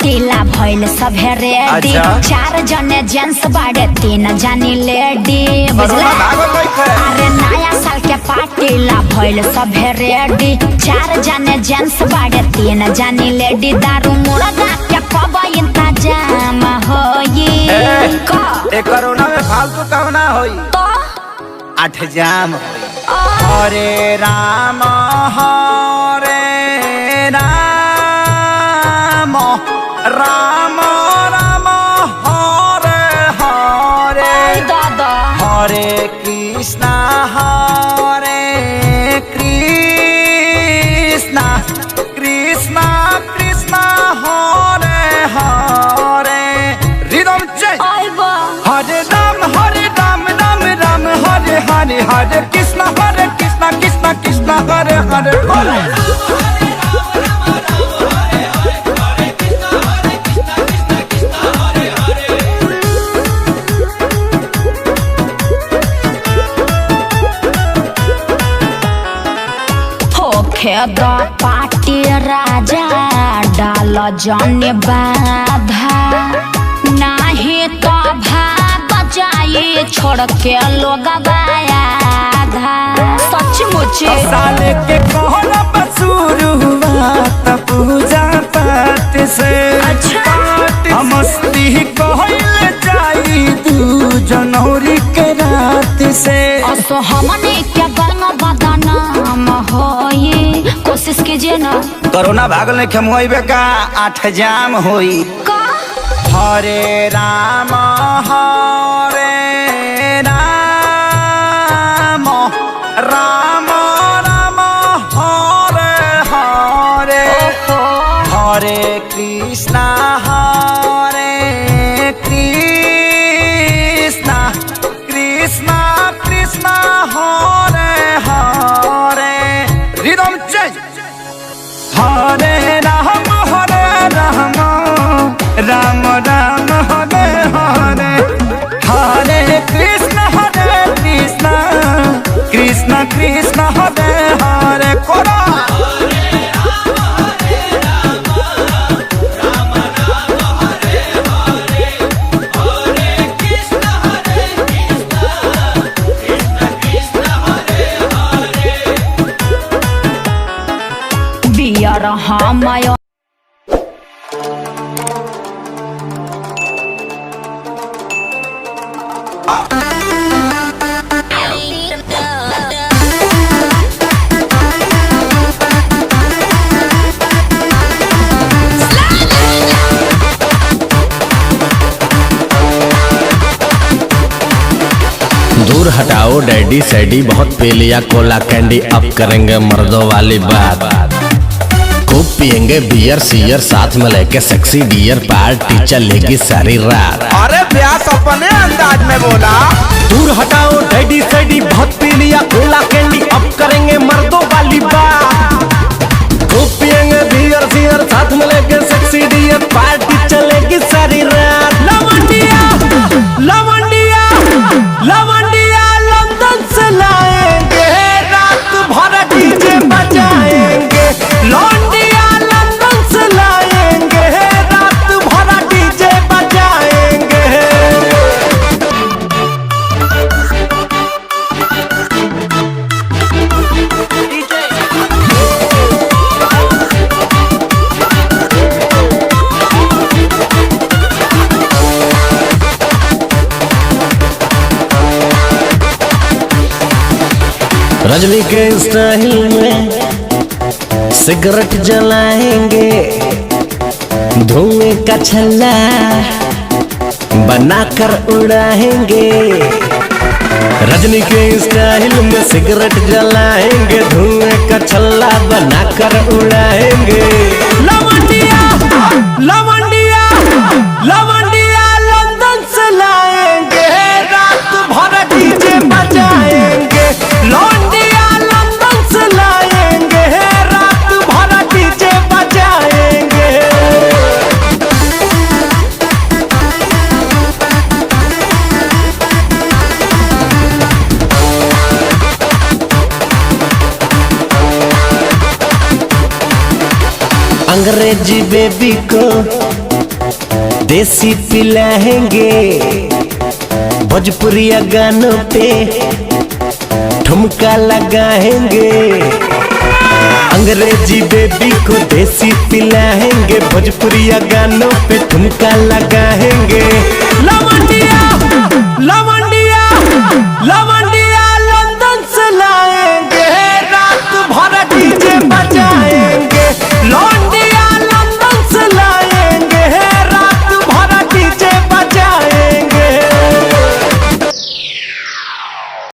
पार्टीला भइल सभे रेडी। 4 जने जेंट्स बाड़े 3 जानी लेडी। अरे नया साल के पार्टीला भइल सभे रेडी। 4 जने जेंट्स बाड़े 3 जानी लेडी। दारू मुर्गा के कब इंतजाम होई? कोरोना में फालतू कहना होई तो 8 जाम हरे राम हरे राम राम राम हरे हरे दादा हरे कृष्णा कृष्णा कृष्णा कृष्णा हरे हरे रिदम चेंज हरे राम राम राम हरे हरे हरे कृष्णा कृष्णा कृष्णा हरे हरे हरे खेद पार्टी राजा डाल जन बाधा। नहीं तो भाग जाए छोड़ के लोग आधा। सचमुच साल के कहना शुरुआत पूजा पाठ से। मस्ती कहल जाई 2 जनवरी के रात से। हमने क्या गंगा बदनाम होई कोशिश कीजिए ना। कोरोना भागल नहीं खेमुआइबे का 8 जाम होई का हरे राम हरे राम राम राम हरे हरे हरे कृष्णा कृष्णा कृष्णा कृष्णा हरे हरे रिदम चेंज हरे राम राम राम हरे हरे हरे कृष्ण कृष्ण कृष्ण हरे हरे कोरा बियर हम दूर हटाओ डैडी सैडी बहुत पी लिया कोला कैंडी। अब करेंगे मर्दों वाली बात। खूब पियेंगे बियर सियर साथ में लेके सेक्सी डियर। पार्टी चलेगी सारी रात। अरे व्यास अपने अंदाज में बोला। दूर हटाओ डैडी सैडी बहुत पी लिया कोला कैंडी। अब करेंगे मर्दों वाली बात। खूब पियेंगे बियर सियर साथ में लेके सेक्सी डियर। पार्टी चलेगी सारी रात। लवंडिया लवंडिया लवंडिया लंदन से लाएंगे रात भर डीजे बजाएंगे। लौंडिया लंदन से लाएंगे रात भर डीजे बजाएंगे। रजनी के स्टाइल में सिगरेट जलाएंगे। धुएं का छल्ला बनाकर उड़ाएंगे। रजनी के स्टाइल में सिगरेट जलाएंगे। धुएं का छल्ला बनाकर उड़ाएंगे। लवंडिया लवंडिया लवंडिया लंदन से लाएंगे रात भर डीजे बजाएंगे। लौंडिया लंदन से लाएंगे रात भर डीजे बजाएंगे। अंग्रेजी बेबी को देसी पिलाएंगे, भोजपुरिया गानों पे ठुमका लगाएंगे। अंग्रेजी बेबी को देसी पिलाएंगे, भोजपुरिया गानों पे ठुमका लगाएंगे। लवंडिया लवंडिया लव